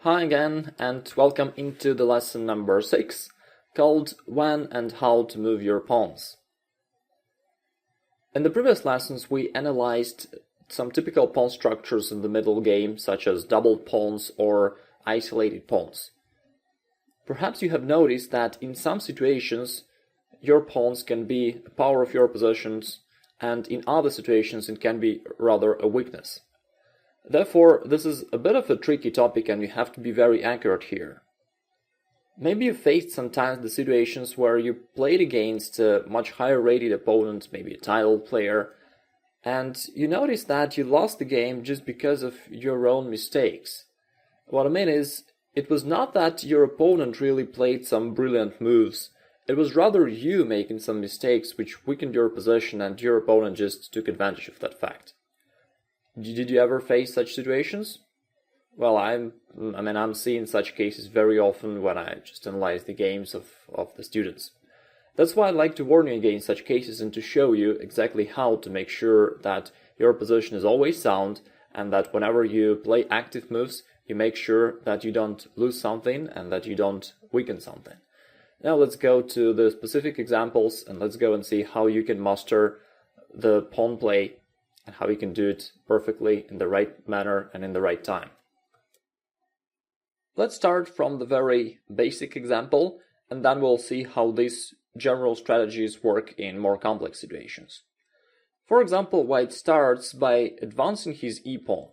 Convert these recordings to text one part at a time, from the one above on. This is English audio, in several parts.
Hi again, and welcome into the lesson number 6, called When and How to Move Your Pawns. In the previous lessons, we analyzed some typical pawn structures in the middle game, such as doubled pawns or isolated pawns. Perhaps you have noticed that in some situations, your pawns can be a power of your positions, and in other situations it can be rather a weakness. Therefore, this is a bit of a tricky topic and you have to be very accurate here. Maybe you faced sometimes the situations where you played against a much higher rated opponent, maybe a title player, and you noticed that you lost the game just because of your own mistakes. What I mean is, it was not that your opponent really played some brilliant moves, it was rather you making some mistakes which weakened your position and your opponent just took advantage of that fact. Did you ever face such situations? Well, I'm seeing such cases very often when I just analyze the games of the students. That's why I'd like to warn you against such cases and to show you exactly how to make sure that your position is always sound and that whenever you play active moves, you make sure that you don't lose something and that you don't weaken something. Now let's go to the specific examples and let's go and see how you can master the pawn play and how you can do it perfectly in the right manner and in the right time. Let's start from the very basic example, and then we'll see how these general strategies work in more complex situations. For example, white starts by advancing his e-pawn,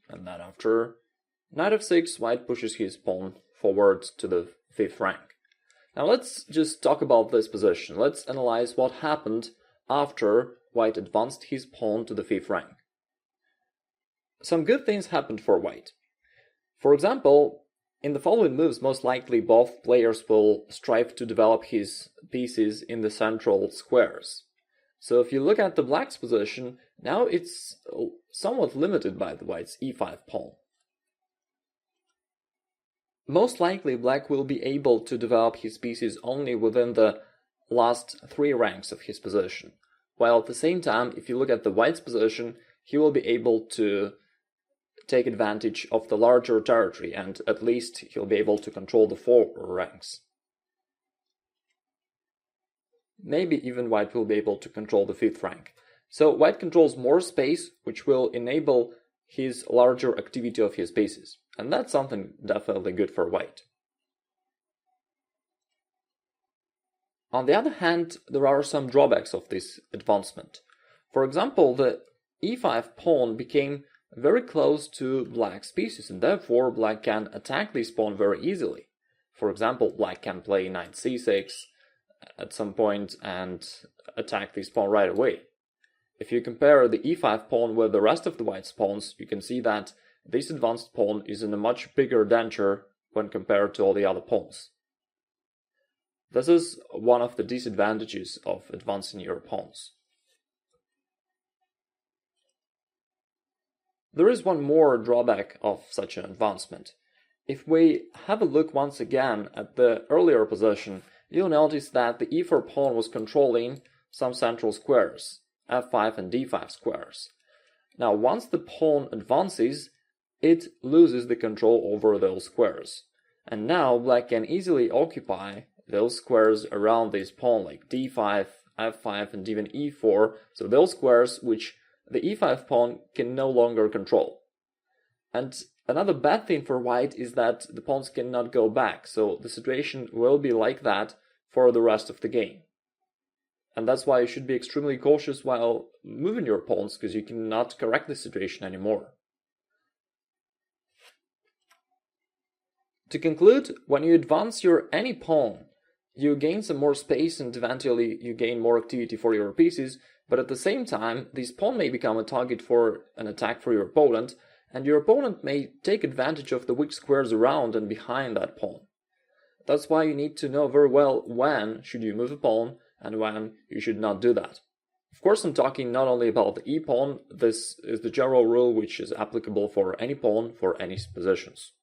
and then after knight f6, white pushes his pawn forward to the 5th rank. Now let's just talk about this position. Let's analyze what happened after white advanced his pawn to the 5th rank. Some good things happened for white. For example, in the following moves, most likely both players will strive to develop his pieces in the central squares. So if you look at the black's position, now it's somewhat limited by the white's e5 pawn. Most likely black will be able to develop his pieces only within the last 3 ranks of his position. While at the same time, if you look at the white's position, he will be able to take advantage of the larger territory and at least he'll be able to control the 4 ranks. Maybe even white will be able to control the 5th rank. So white controls more space, which will enable his larger activity of his pieces. And that's something definitely good for white. On the other hand, there are some drawbacks of this advancement. For example, the e5 pawn became very close to black's pieces, and therefore black can attack this pawn very easily. For example, black can play knight c6 at some point and attack this pawn right away. If you compare the e5 pawn with the rest of the white's pawns, you can see that this advanced pawn is in a much bigger danger when compared to all the other pawns. This is one of the disadvantages of advancing your pawns. There is one more drawback of such an advancement. If we have a look once again at the earlier position, you'll notice that the e4 pawn was controlling some central squares, f5 and d5 squares. Now, once the pawn advances, it loses the control over those squares. And now black can easily occupy those squares around this pawn, like d5, f5, and even e4, so those squares which the e5 pawn can no longer control. And another bad thing for white is that the pawns cannot go back, so the situation will be like that for the rest of the game. And that's why you should be extremely cautious while moving your pawns, because you cannot correct the situation anymore. To conclude, when you advance your any pawn, you gain some more space and eventually you gain more activity for your pieces, but at the same time, this pawn may become a target for an attack for your opponent, and your opponent may take advantage of the weak squares around and behind that pawn. That's why you need to know very well when should you move a pawn and when you should not do that. Of course, I'm talking not only about the e-pawn, this is the general rule which is applicable for any pawn for any positions.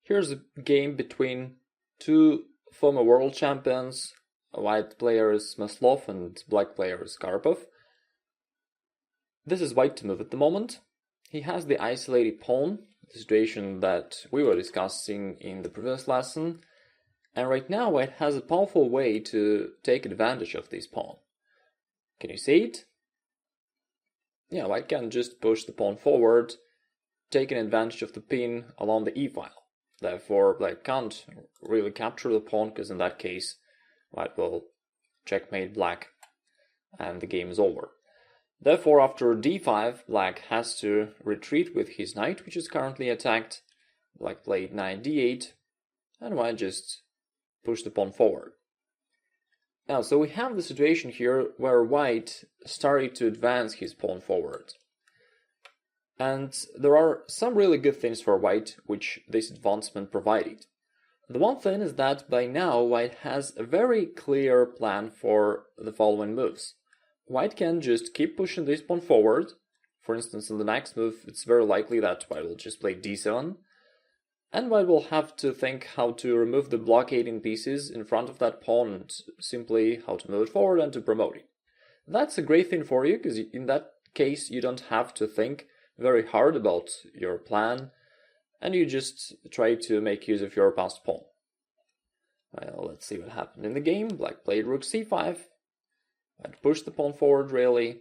Here's a game between two former world champions. A white player is Maslov and black player is Karpov. This is white to move at the moment. he has the isolated pawn, the situation that we were discussing in the previous lesson, and right now white has a powerful way to take advantage of this pawn. Can you see it? Yeah, white can just push the pawn forward, taking advantage of the pin along the e-file. Therefore, black can't really capture the pawn, because in that case, white will checkmate black, and the game is over. Therefore, after d5, black has to retreat with his knight, which is currently attacked. Black played knight d8, and white just pushed the pawn forward. Now, so we have the situation here where white started to advance his pawn forward. And there are some really good things for white which this advancement provided. The one thing is that by now white has a very clear plan for the following moves. White can just keep pushing this pawn forward. For instance, in the next move, it's very likely that white will just play d7. And white will have to think how to remove the blockading pieces in front of that pawn and simply how to move it forward and to promote it. That's a great thing for you, because in that case you don't have to think very hard about your plan, and you just try to make use of your passed pawn. Well, let's see what happened in the game. Black played rook c5, and pushed the pawn forward really.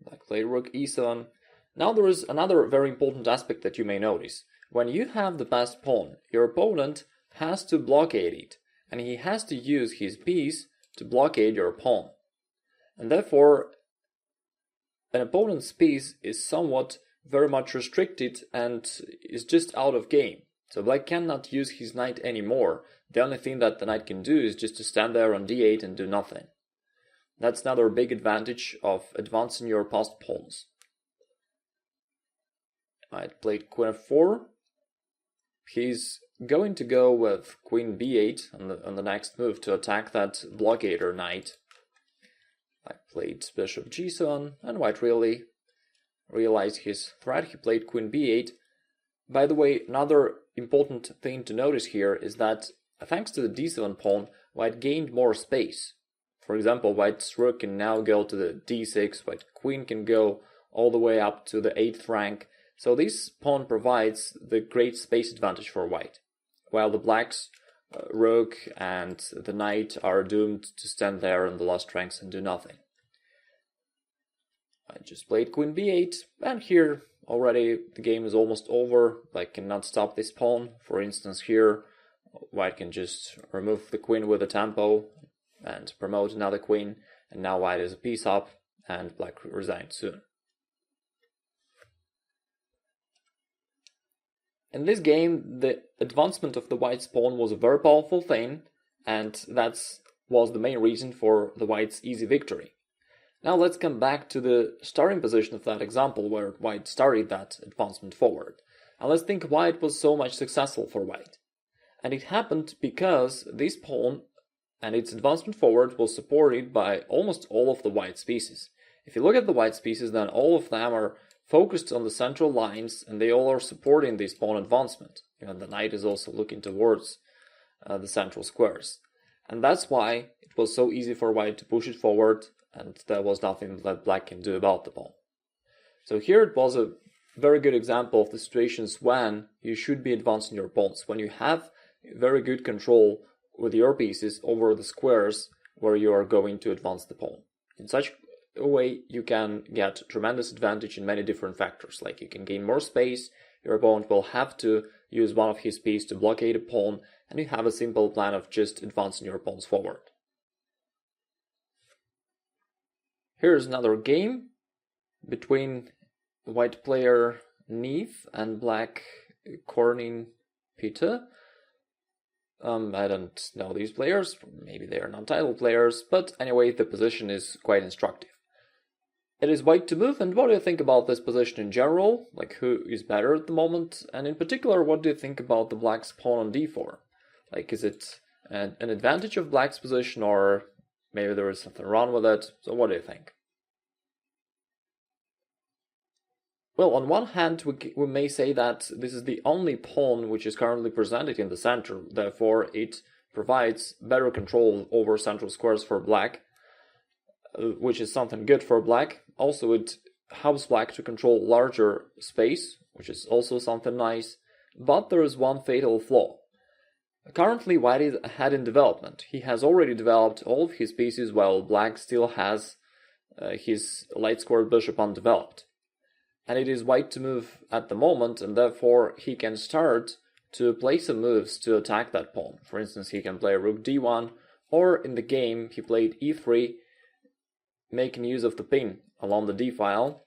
Black played rook e7. Now there is another very important aspect that you may notice. When you have the passed pawn, your opponent has to blockade it, and he has to use his piece to blockade your pawn. And therefore, an opponent's piece is somewhat very much restricted and is just out of game. So black cannot use his knight anymore. The only thing that the knight can do is just to stand there on d8 and do nothing. That's another big advantage of advancing your passed pawns. White played queen f4. He's going to go with queen b8 on the next move to attack that blockader knight. Black played bishop g7, and white really realized his threat. He played queen b8. By the way, another important thing to notice here is that thanks to the d7 pawn, white gained more space. For example, white's rook can now go to the d6, white queen can go all the way up to the 8th rank. So this pawn provides the great space advantage for white, while the black's rook and the knight are doomed to stand there in the last ranks and do nothing. I just played queen b8, and here already the game is almost over. Black cannot stop this pawn. For instance, here white can just remove the queen with a tempo and promote another queen, and now white is a piece up and black resigns soon. In this game, the advancement of the white's pawn was a very powerful thing, and that was the main reason for the white's easy victory. Now let's come back to the starting position of that example where white started that advancement forward. And let's think why it was so much successful for white. And it happened because this pawn and its advancement forward was supported by almost all of the white's pieces. If you look at the white's pieces, then all of them are focused on the central lines, and they all are supporting this pawn advancement. And the knight is also looking towards the central squares. And that's why it was so easy for white to push it forward, and there was nothing that black can do about the pawn. So here it was a very good example of the situations when you should be advancing your pawns, when you have very good control with your pieces over the squares where you are going to advance the pawn. In such a way, you can get tremendous advantage in many different factors, like you can gain more space, your opponent will have to use one of his pieces to blockade a pawn, and you have a simple plan of just advancing your pawns forward. Here's another game between white player Neve and black Cornin Peter. I don't know these players, maybe they are non-title players, but anyway, the position is quite instructive. It is white to move, and what do you think about this position in general? Like, who is better at the moment? And in particular, what do you think about the black's pawn on d4? Like, is it an advantage of black's position, or maybe there is something wrong with it? So what do you think? Well, on one hand, we may say that this is the only pawn which is currently presented in the center, therefore it provides better control over central squares for black, which is something good for black. Also, it helps black to control larger space, which is also something nice, but there is one fatal flaw. Currently, white is ahead in development. He has already developed all of his pieces, while black still has his light-squared bishop undeveloped. And it is white to move at the moment, and therefore he can start to play some moves to attack that pawn. For instance, he can play rook d1, or in the game he played e3, making use of the pin along the d-file.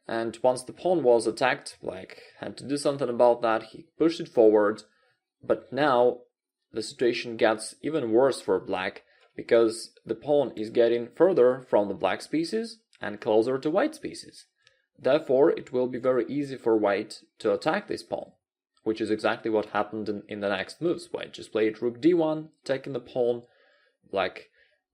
And once the pawn was attacked, black had to do something about that. He pushed it forward, but now the situation gets even worse for black, because the pawn is getting further from the black's pieces and closer to white's pieces. Therefore, it will be very easy for white to attack this pawn, which is exactly what happened in the next moves. White just played rook d1, taking the pawn. Black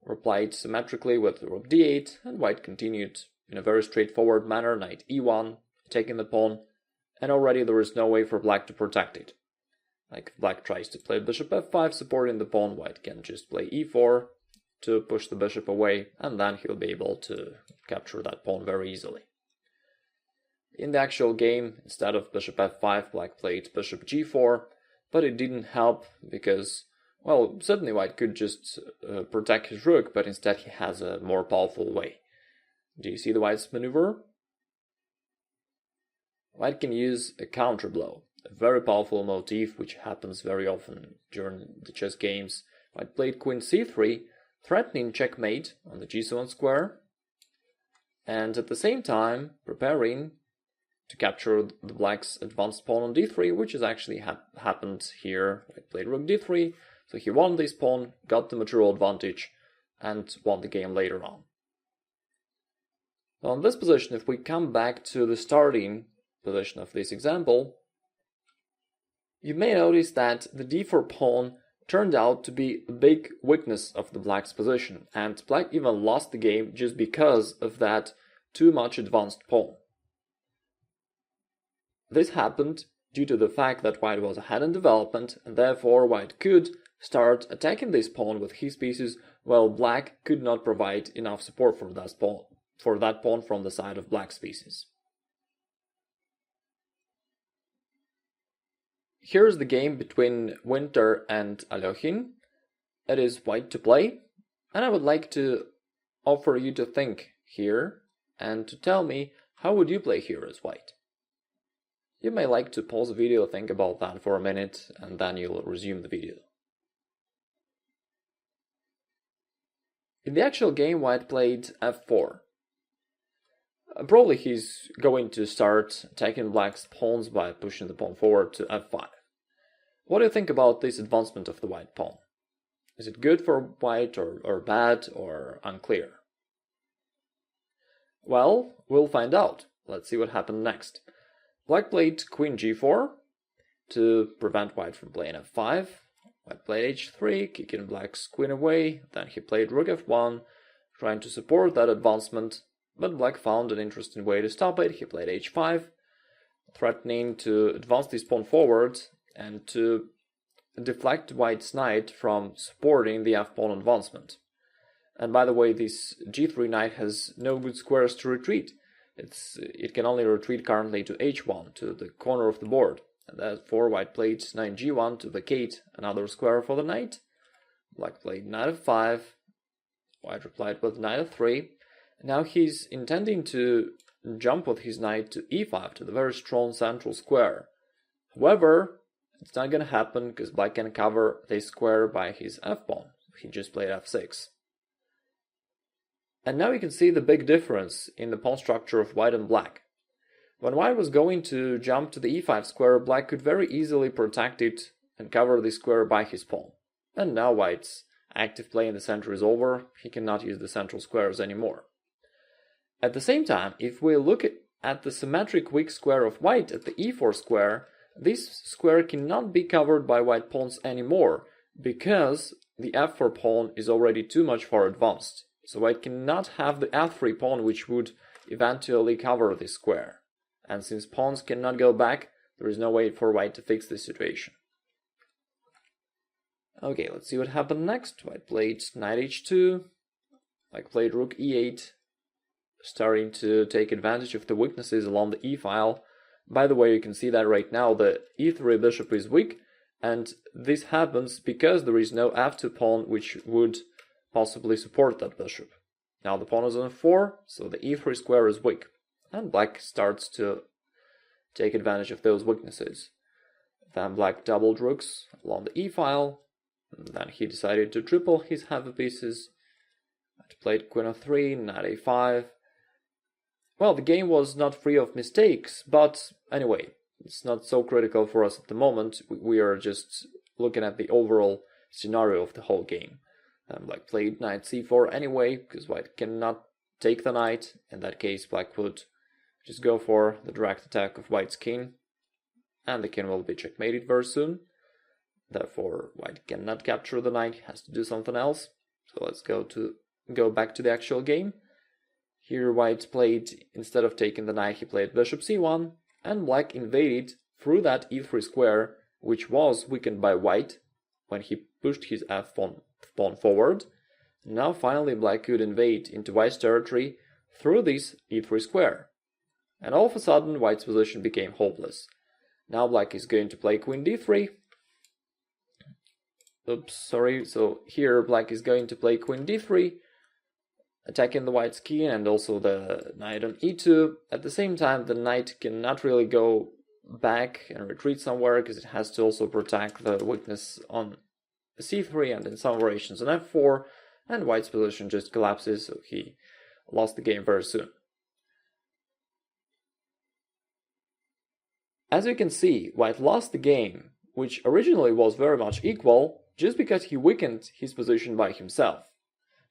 replied symmetrically with rook d8, and white continued in a very straightforward manner, knight e1, taking the pawn, and already there is no way for black to protect it. Like if black tries to play bishop f5 supporting the pawn, white can just play e4 to push the bishop away, and then he'll be able to capture that pawn very easily. In the actual game, instead of bishop f5, black played bishop g4, but it didn't help because, well, certainly white could just protect his rook, but instead he has a more powerful way. Do you see the white's maneuver? White can use a counter blow, a very powerful motif which happens very often during the chess games. White played queen c3, threatening checkmate on the g7 square, and at the same time preparing to capture the black's advanced pawn on d3, which has actually happened here. White played rook d3, so he won this pawn, got the material advantage, and won the game later on. Now in this position, if we come back to the starting position of this example, you may notice that the d4 pawn turned out to be a big weakness of the black's position, and black even lost the game just because of that too much advanced pawn. This happened due to the fact that white was ahead in development, and therefore white could start attacking this pawn with his pieces, while black could not provide enough support for that pawn from the side of black's pieces. Here's the game between Winter and Alekhin. It is white to play, and I would like to offer you to think here and to tell me how would you play here as white. You may like to pause the video, think about that for a minute, and then you'll resume the video. In the actual game, white played f4. Probably he's going to start attacking black's pawns by pushing the pawn forward to f5. What do you think about this advancement of the white pawn? Is it good for white or bad or unclear? Well, we'll find out. Let's see what happened next. Black played queen g4 to prevent white from playing f5. White played h3, kicking black's queen away. Then he played rook f1, trying to support that advancement, but black found an interesting way to stop it. He played h5, threatening to advance this pawn forward and to deflect white's knight from supporting the f-pawn advancement. And by the way, this g3 knight has no good squares to retreat. It can only retreat currently to h1, to the corner of the board. And therefore white played knight g1 to vacate another square for the knight. Black played knight f5. White replied with knight f3. Now he's intending to jump with his knight to e5, to the very strong central square. However, it's not going to happen because black can cover this square by his f-pawn. He just played f6. And now you can see the big difference in the pawn structure of white and black. When white was going to jump to the e5 square, black could very easily protect it and cover the square by his pawn. And now white's active play in the center is over. He cannot use the central squares anymore. At the same time, if we look at the symmetric weak square of white at the e4 square, this square cannot be covered by white pawns anymore because the f4 pawn is already too much far advanced. So white cannot have the f3 pawn, which would eventually cover this square. And since pawns cannot go back, there is no way for white to fix this situation. Okay, let's see what happened next. White played knight h2, black played rook e8, starting to take advantage of the weaknesses along the e-file. By the way, you can see that right now the e3 bishop is weak, and this happens because there is no f2 pawn which would possibly support that bishop. Now the pawn is on 4, so the e3 square is weak, and black starts to take advantage of those weaknesses. Then black doubled rooks along the e-file, and then he decided to triple his heavy pieces. Played queen f3, knight a5. Well, the game was not free of mistakes, but anyway, it's not so critical for us at the moment. We are just looking at the overall scenario of the whole game. Black played knight c4 anyway, because white cannot take the knight. In that case, black would just go for the direct attack of white's king, and the king will be checkmated very soon. Therefore, white cannot capture the knight, he has to do something else. So let's go back to the actual game. Here white played, instead of taking the knight, he played bishop c1, and black invaded through that e3 square, which was weakened by white when he pushed his f pawn forward. Now finally black could invade into white's territory through this e3 square. And all of a sudden white's position became hopeless. Now black is going to play queen d3. Oops, sorry. So here black is going to play queen d3, attacking the white's king and also the knight on e2. At the same time, the knight cannot really go back and retreat somewhere because it has to also protect the weakness on c3 and in some variations on f4, and white's position just collapses, so he lost the game very soon. As you can see, white lost the game, which originally was very much equal, just because he weakened his position by himself.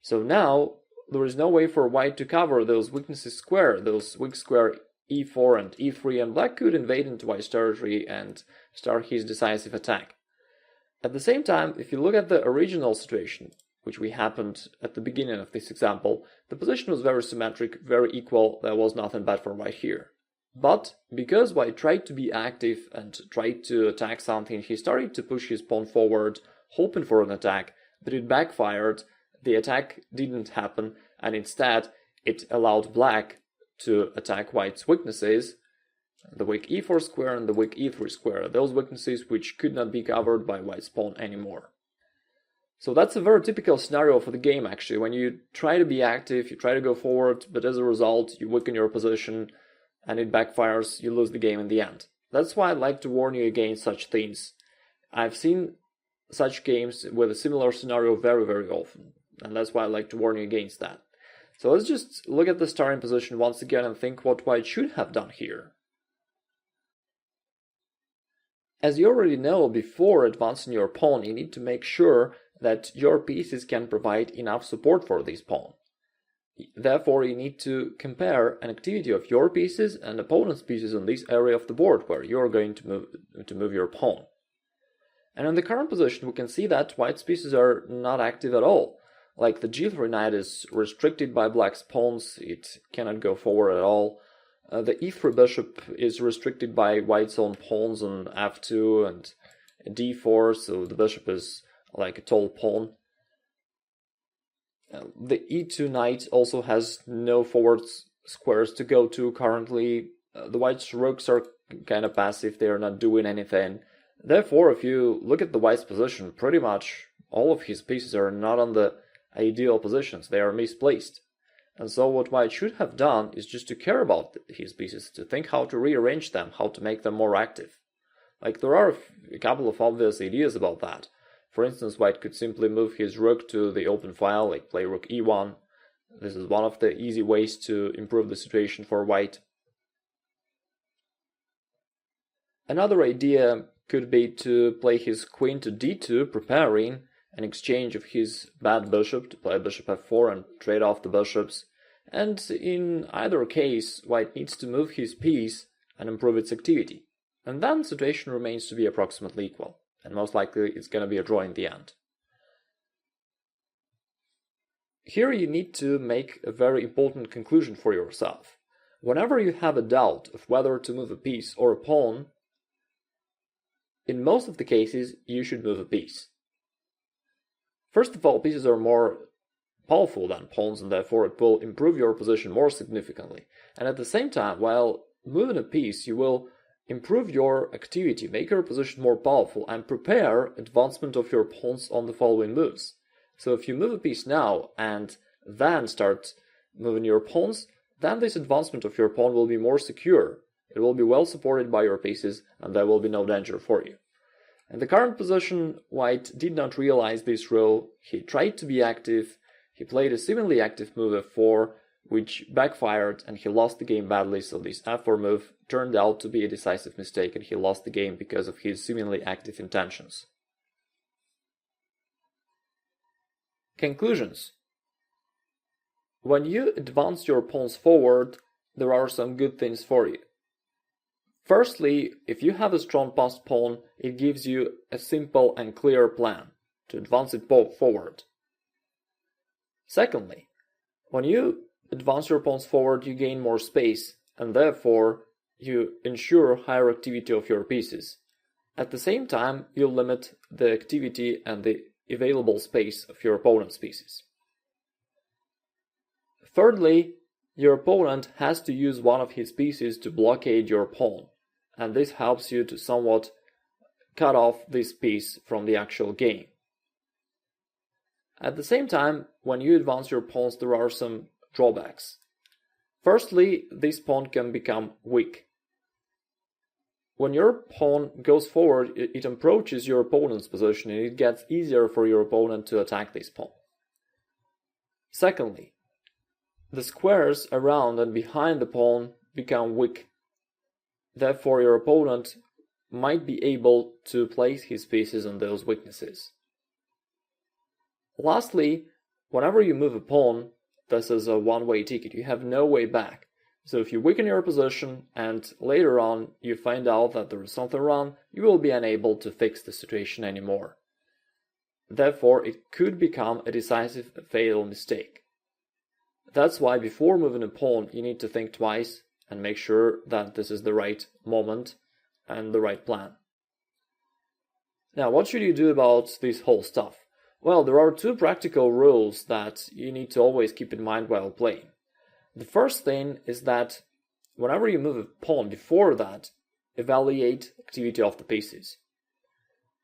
So now there is no way for white to cover those weaknesses square, those weak square e4 and e3, and black could invade into white's territory and start his decisive attack. At the same time, if you look at the original situation, which we happened at the beginning of this example, the position was very symmetric, very equal, there was nothing bad for white here. But because white tried to be active and tried to attack something, he started to push his pawn forward, hoping for an attack, but it backfired. The attack didn't happen, and instead it allowed black to attack white's weaknesses, the weak e4 square and the weak e3 square, those weaknesses which could not be covered by white's pawn anymore. So that's a very typical scenario for the game actually, when you try to be active, you try to go forward, but as a result you weaken your position and it backfires, you lose the game in the end. That's why I'd like to warn you against such things. I've seen such games with a similar scenario very, very often, and that's why I'd like to warn you against that. So let's just look at the starting position once again and think what white should have done here. As you already know, before advancing your pawn, you need to make sure that your pieces can provide enough support for this pawn. Therefore, you need to compare an activity of your pieces and opponent's pieces on this area of the board where you're going to move your pawn. And in the current position, we can see that white's pieces are not active at all. Like the g3 knight is restricted by black's pawns, it cannot go forward at all. The e3 bishop is restricted by white's own pawns on f2 and d4, so the bishop is like a tall pawn. The e2 knight also has no forward squares to go to currently. The white's rooks are kind of passive, they are not doing anything. Therefore, if you look at the white's position, pretty much all of his pieces are not on the ideal positions, they are misplaced. And so what white should have done is just to care about his pieces, to think how to rearrange them, how to make them more active. Like there are a couple of obvious ideas about that. For instance, white could simply move his rook to the open file, like play rook e1. This is one of the easy ways to improve the situation for white. Another idea could be to play his queen to d2, preparing an exchange of his bad bishop to play bishop f4 and trade off the bishops. And in either case, white needs to move his piece and improve its activity. And then the situation remains to be approximately equal. And most likely it's going to be a draw in the end. Here you need to make a very important conclusion for yourself. Whenever you have a doubt of whether to move a piece or a pawn, in most of the cases you should move a piece. First of all, pieces are more powerful than pawns, and therefore it will improve your position more significantly. And at the same time, while moving a piece, you will improve your activity, make your position more powerful, and prepare advancement of your pawns on the following moves. So if you move a piece now and then start moving your pawns, then this advancement of your pawn will be more secure. It will be well supported by your pieces, and there will be no danger for you. In the current position, White did not realize this rule. He tried to be active. He played a seemingly active move f4, which backfired, and he lost the game badly. So this f4 move turned out to be a decisive mistake, and he lost the game because of his seemingly active intentions. Conclusions. When you advance your pawns forward, there are some good things for you. Firstly, if you have a strong passed pawn, it gives you a simple and clear plan to advance it forward. Secondly, when you advance your pawns forward, you gain more space, and therefore you ensure higher activity of your pieces. At the same time, you limit the activity and the available space of your opponent's pieces. Thirdly, your opponent has to use one of his pieces to blockade your pawn, and this helps you to somewhat cut off this piece from the actual game. At the same time, when you advance your pawns, there are some drawbacks. Firstly, this pawn can become weak. When your pawn goes forward, it approaches your opponent's position, and it gets easier for your opponent to attack this pawn. Secondly, the squares around and behind the pawn become weak. Therefore, your opponent might be able to place his pieces on those weaknesses. Lastly, whenever you move a pawn, this is a one-way ticket. You have no way back. So if you weaken your position and later on you find out that there is something wrong, you will be unable to fix the situation anymore. Therefore, it could become a decisive, fatal mistake. That's why before moving a pawn, you need to think twice and make sure that this is the right moment and the right plan. Now, what should you do about this whole stuff? Well, there are two practical rules that you need to always keep in mind while playing. The first thing is that whenever you move a pawn, before that, evaluate activity of the pieces.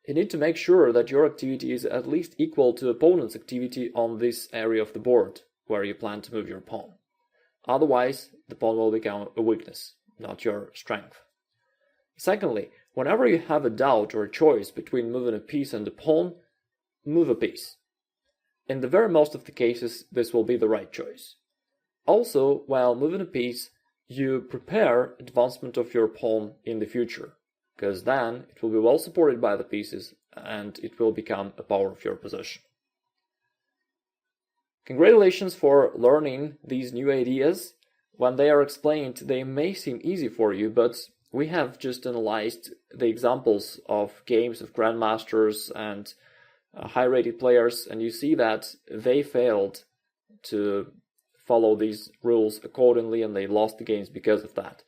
You need to make sure that your activity is at least equal to opponent's activity on this area of the board where you plan to move your pawn. Otherwise, the pawn will become a weakness, not your strength. Secondly, whenever you have a doubt or a choice between moving a piece and a pawn, move a piece. In the very most of the cases, this will be the right choice. Also, while moving a piece, you prepare advancement of your pawn in the future, because then it will be well supported by the pieces and it will become a power of your position. Congratulations for learning these new ideas. When they are explained, they may seem easy for you, but we have just analyzed the examples of games of grandmasters and high-rated players, and you see that they failed to follow these rules accordingly, and they lost the games because of that.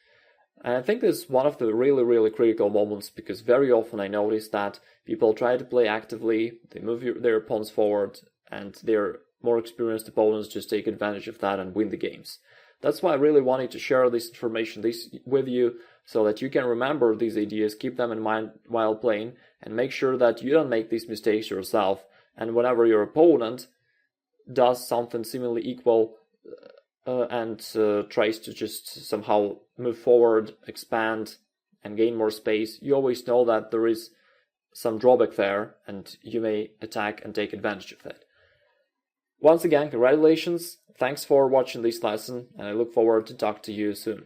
And I think this is one of the really critical moments, because very often I notice that people try to play actively, they move their pawns forward, and their more experienced opponents just take advantage of that and win the games. That's why I really wanted to share this information with you, so that you can remember these ideas, keep them in mind while playing, and make sure that you don't make these mistakes yourself. And whenever your opponent does something seemingly equal and tries to just somehow move forward, expand, and gain more space, you always know that there is some drawback there, and you may attack and take advantage of it. Once again, congratulations, thanks for watching this lesson, and I look forward to talk to you soon.